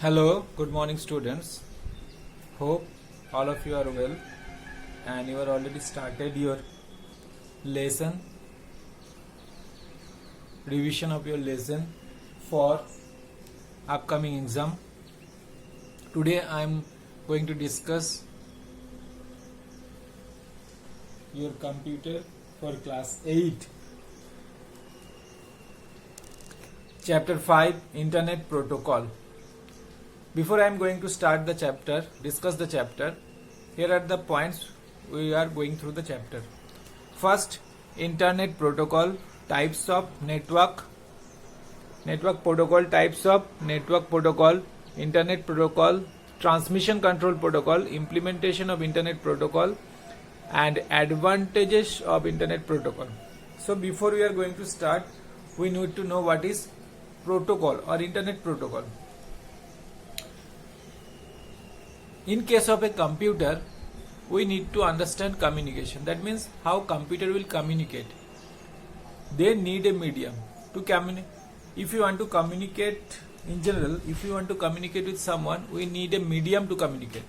Hello, good morning students. Hope all of you are well and you are already started your lesson, revision of your lesson for upcoming exam. Today I am going to discuss your computer for class 8. Chapter 5, Internet Protocol. Before I am going to start the chapter, discuss the chapter, here are the points we are going through the chapter. First, Internet Protocol, types of network protocol, types of network protocol, Internet Protocol, transmission control protocol, implementation of Internet Protocol, and advantages of Internet Protocol. So before we are going to start, we need to know what is protocol or Internet Protocol. In case of a computer, we need to understand communication. That means how computer will communicate. They need a medium to communicate. If you want to communicate in general, if you want to communicate with someone, we need a medium to communicate.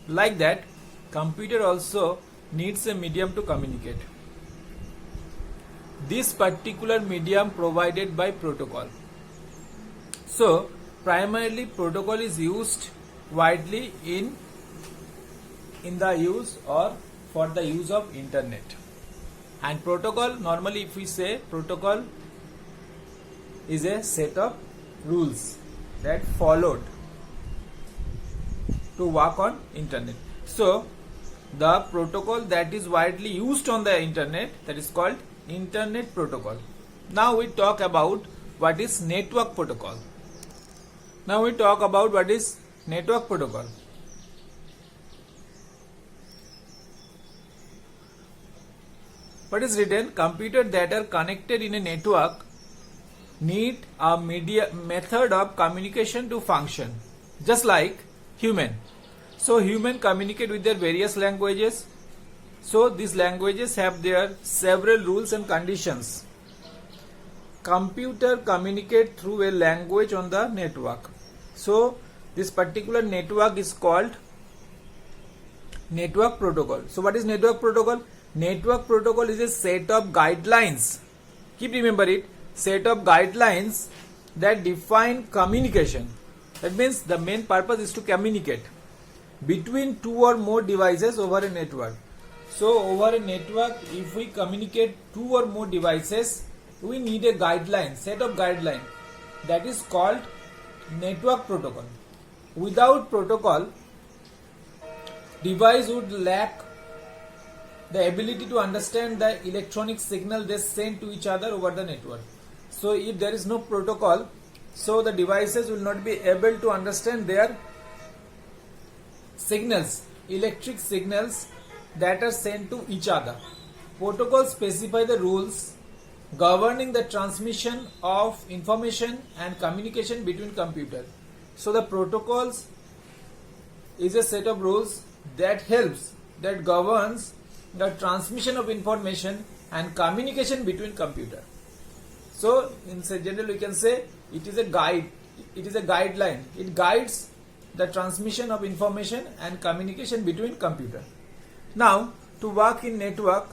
Like that, computer also needs a medium to communicate. This particular medium provided by protocol. So, primarily protocol is used widely in the use or for the use of internet. And protocol, normally if we say protocol is a set of rules that followed to work on internet. So the protocol that is widely used on the internet, that is called Internet Protocol. Now we talk about what is network protocol. Now we talk about what is network protocol. What is written? Computer that are connected in a network need a method of communication to function, just like human. So human communicate with their various languages. So these languages have their several rules and conditions. Computer communicate through a language on the network. So this particular network is called network protocol. So what is network protocol? Network protocol is a set of guidelines. Keep remember it. Set of guidelines that define communication. That means the main purpose is to communicate between two or more devices over a network. So over a network, if we communicate two or more devices, we need a guideline, set of guideline, that is called network protocol. Without protocol, device would lack the ability to understand the electronic signal they send to each other over the network. So if there is no protocol, so the devices will not be able to understand their signals, electric signals that are sent to each other. Protocols specify the rules governing the transmission of information and communication between computers. So the protocols is a set of rules that governs the transmission of information and communication between computers. So in general we can say it is a guide, it is a guideline. It guides the transmission of information and communication between computers. Now to work in network,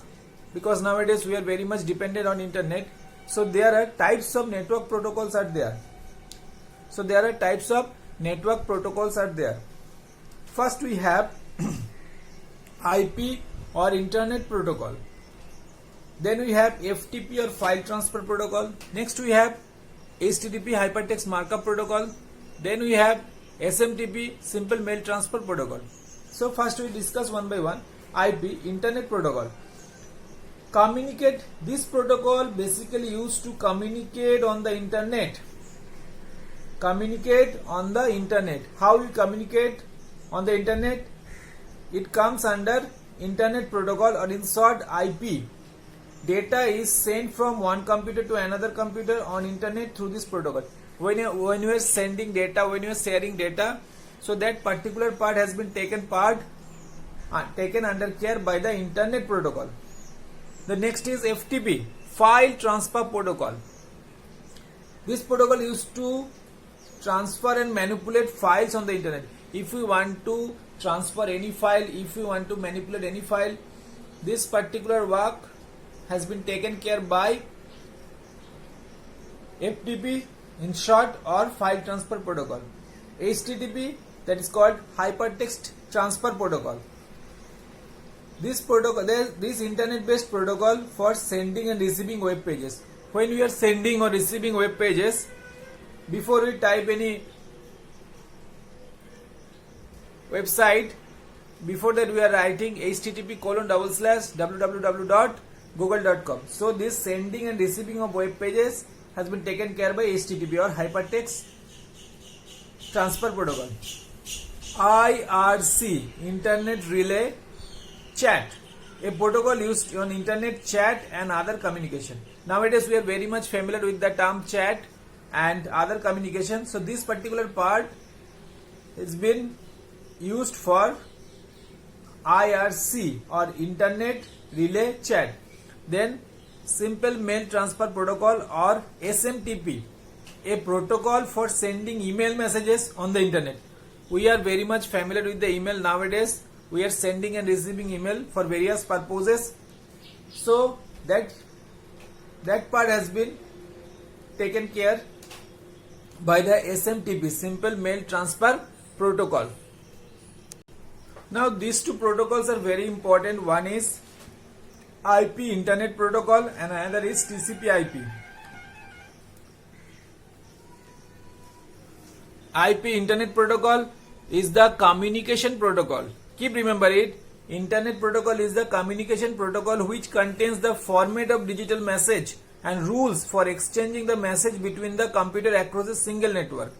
because nowadays we are very much dependent on internet, so there are types of network protocols are there. So there are types of network protocols are there. First we have IP or Internet Protocol. Then we have FTP or File Transfer Protocol. Next we have HTTP Hypertext Markup Protocol. Then we have SMTP Simple Mail Transfer Protocol. So first we discuss one by one. IP, Internet Protocol. Communicate. This protocol basically used to communicate on the internet. Communicate on the internet. How we communicate on the internet? It comes under Internet Protocol, or in short IP. Data is sent from one computer to another computer on internet through this protocol. When you are sending data, when you are sharing data, so that particular part has been taken under care by the Internet Protocol. The next is FTP, File Transfer Protocol. This protocol used to transfer and manipulate files on the internet. If we want to transfer any file, if we want to manipulate any file, this particular work has been taken care by FTP, in short, or file transfer protocol. HTTP, that is called hypertext transfer protocol. This protocol, this internet-based protocol for sending and receiving web pages. When we are sending or receiving web pages, before we type any website, before that we are writing http://www.google.com. So this sending and receiving of web pages has been taken care by HTTP or hypertext transfer protocol. IRC, Internet Relay Chat, a protocol used on internet chat and other communication. Nowadays we are very much familiar with the term chat and other communication. So this particular part has been used for IRC or Internet Relay Chat. Then Simple Mail Transfer Protocol or SMTP, a protocol for sending email messages on the internet. We are very much familiar with the email nowadays. We are sending and receiving email for various purposes. So that part has been taken care by the SMTP, Simple Mail Transfer Protocol. Now these two protocols are very important. One is IP, Internet Protocol, and another is TCP/IP. IP, Internet Protocol, is the communication protocol. Keep remember it. Internet Protocol is the communication protocol which contains the format of digital message and rules for exchanging the message between the computer across a single network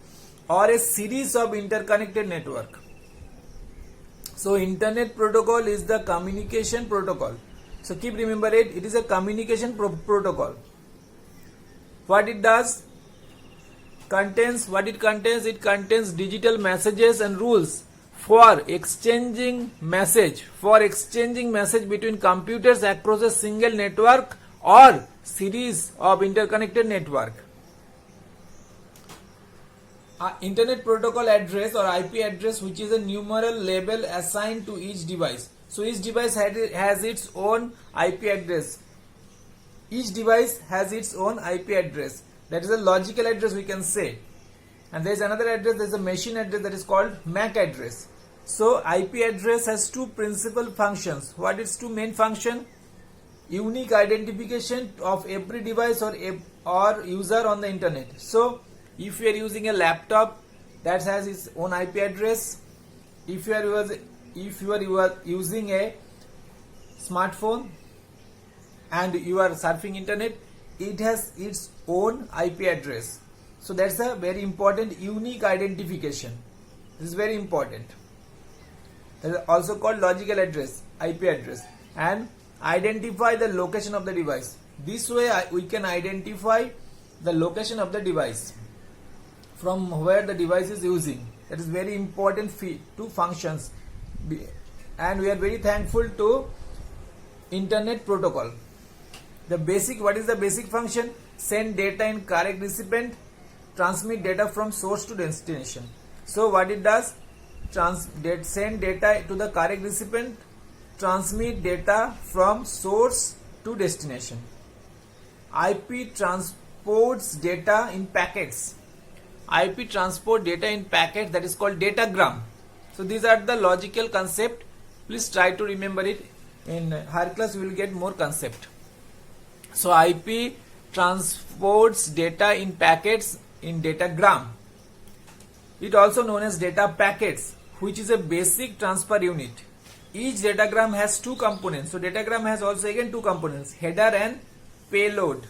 or a series of interconnected network. So Internet Protocol is the communication protocol. So keep remember it. It is a communication protocol. What it does? It contains digital messages and rules for exchanging message between computers across a single network or series of interconnected network. Internet Protocol address or IP address, which is a numeral label assigned to each device. So each device has its own IP address. Each device has its own IP address. That is a logical address, we can say. And there is another address, there is a machine address, that is called MAC address. So IP address has two principal functions. What is two main function? Unique identification of every device or user on the internet. So if you are using a laptop, that has its own IP address. If you are using a smartphone and you are surfing internet, it has its own IP address. So that's a very important unique identification. This is very important. That is also called logical address, IP address, and identify the location of the device. This way we can identify the location of the device from where the device is using. That is very important two functions, and we are very thankful to Internet Protocol. What is the basic function? Send data in correct recipient, transmit data from source to destination. So what it does? Send data to the correct recipient, transmit data from source to destination. IP transports data in packets. IP transport data in packets, that is called datagram. So these are the logical concept. Please try to remember it. In higher class you will get more concept. So IP transports data in packets in datagram. It also known as data packets, which is a basic transfer unit. Each datagram has two components. So datagram has also again two components, header and payload.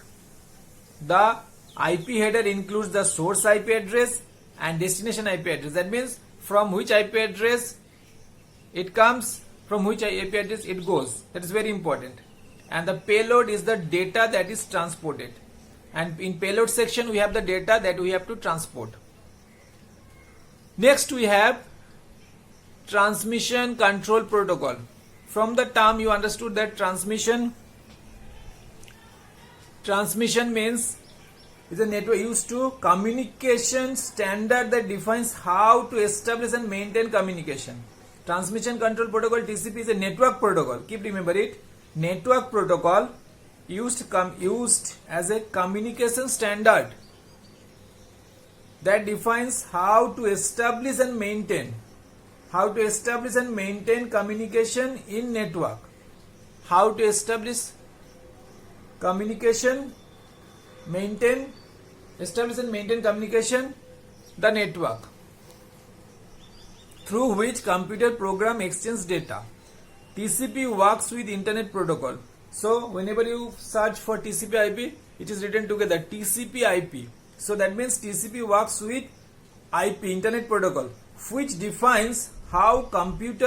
The IP header includes the source IP address and destination IP address. That means from which IP address it comes, from which IP address it goes. That is very important. And the payload is the data that is transported. And in payload section we have the data that we have to transport. Next we have transmission control protocol. From the term you understood that transmission means is a network used to communication standard that defines how to establish and maintain communication. Transmission Control Protocol TCP is a network protocol. Keep remember it. Network protocol used as a communication standard that defines how to establish and maintain communication in network. How to establish communication, establish and maintain communication, the network through which computer program exchange data. TCP works with Internet Protocol. So whenever you search for TCP IP, it is written together TCP IP. So that means TCP works with IP, Internet Protocol, which defines how computers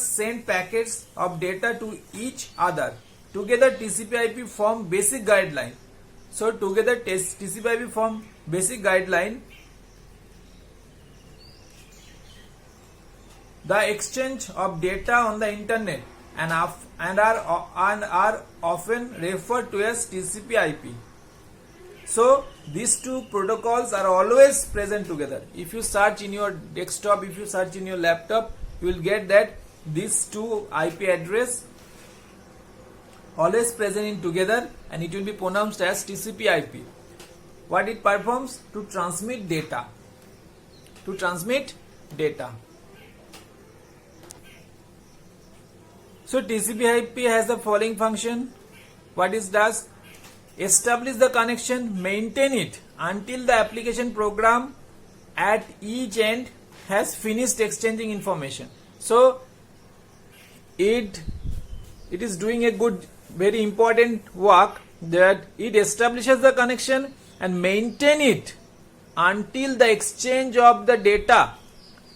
send packets of data to each other. Together TCP IP form basic guideline. So together TCP IP form basic guideline. The exchange of data on the internet and are often referred to as TCP IP. So these two protocols are always present together. If you search in your desktop, if you search in your laptop, you will get that these two IP address always present in together, and it will be pronounced as TCP IP. What it performs? To transmit data. So TCP IP has the following function. What it does? Establish the connection, maintain it until the application program at each end has finished exchanging information. So it is doing a good, very important work, that it establishes the connection and maintain it until the exchange of the data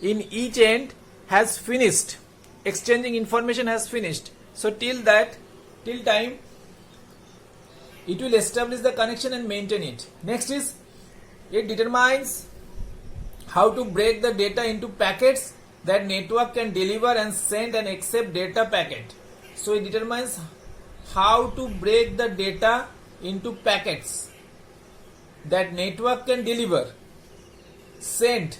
in each end has finished. Exchanging information has finished. So till time it will establish the connection and maintain it. Next is, it determines how to break the data into packets that network can deliver and send and accept data packet. So it determines how to break the data into packets that network can deliver, send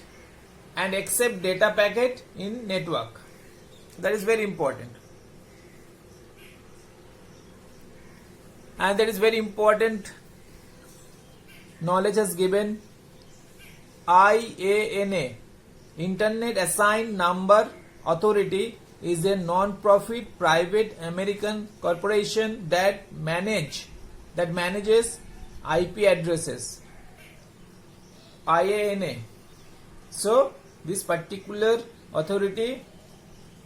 and accept data packet in network. That is very important. And that is very important knowledge has given. IANA, Internet Assigned Number Authority, is a non-profit private American corporation that manages IP addresses. IANA. So this particular authority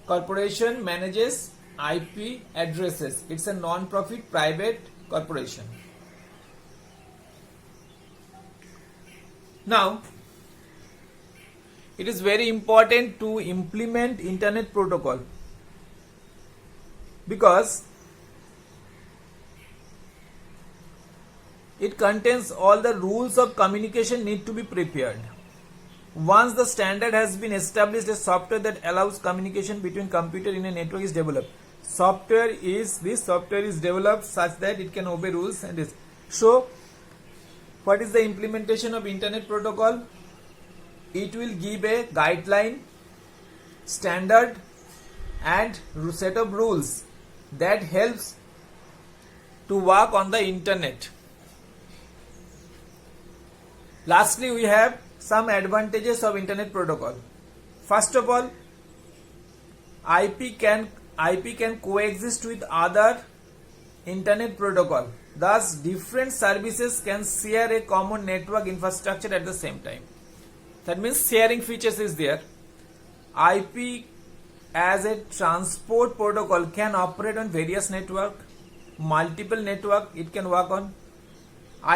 corporation manages IP addresses. It's a non-profit private corporation. Now, it is very important to implement Internet Protocol, because it contains all the rules of communication need to be prepared. Once the standard has been established, a software that allows communication between computers in a network is developed. This software is developed such that it can obey rules and is. So, what is the implementation of Internet Protocol? It will give a guideline, standard and set of rules that helps to work on the internet. Lastly, we have some advantages of Internet Protocol. First of all, IP can coexist with other Internet Protocol. Thus, different services can share a common network infrastructure at the same time. That means sharing features is there. IP as a transport protocol can operate on various networks, multiple networks it can work on.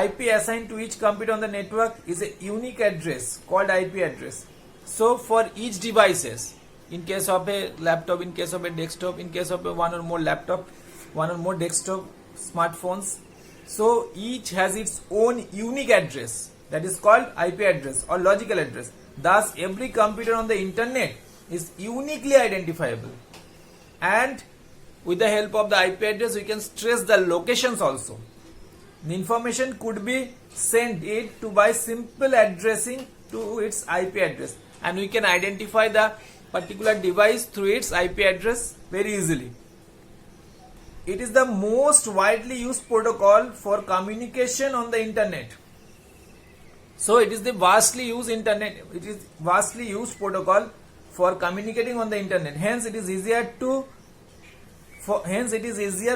IP assigned to each computer on the network is a unique address called IP address. So for each devices, in case of a laptop, in case of a desktop, in case of a one or more laptop, one or more desktop smartphones, so each has its own unique address, that is called IP address or logical address. Thus every computer on the internet is uniquely identifiable, and with the help of the IP address we can trace the locations also. The information could be sent it to by simple addressing to its IP address, and we can identify the particular device through its IP address very easily. It is the most widely used protocol for communication on the internet. So it is the vastly used protocol for communicating on the internet. Hence it is easier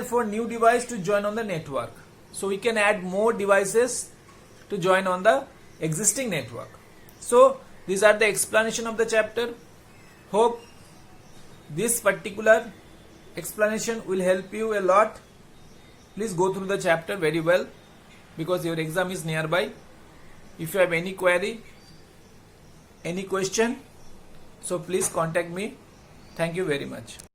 for new device to join on the network. So we can add more devices to join on the existing network. So these are the explanation of the chapter. Hope this particular explanation will help you a lot. Please go through the chapter very well because your exam is nearby. If you have any query, any question, so please contact me. Thank you very much.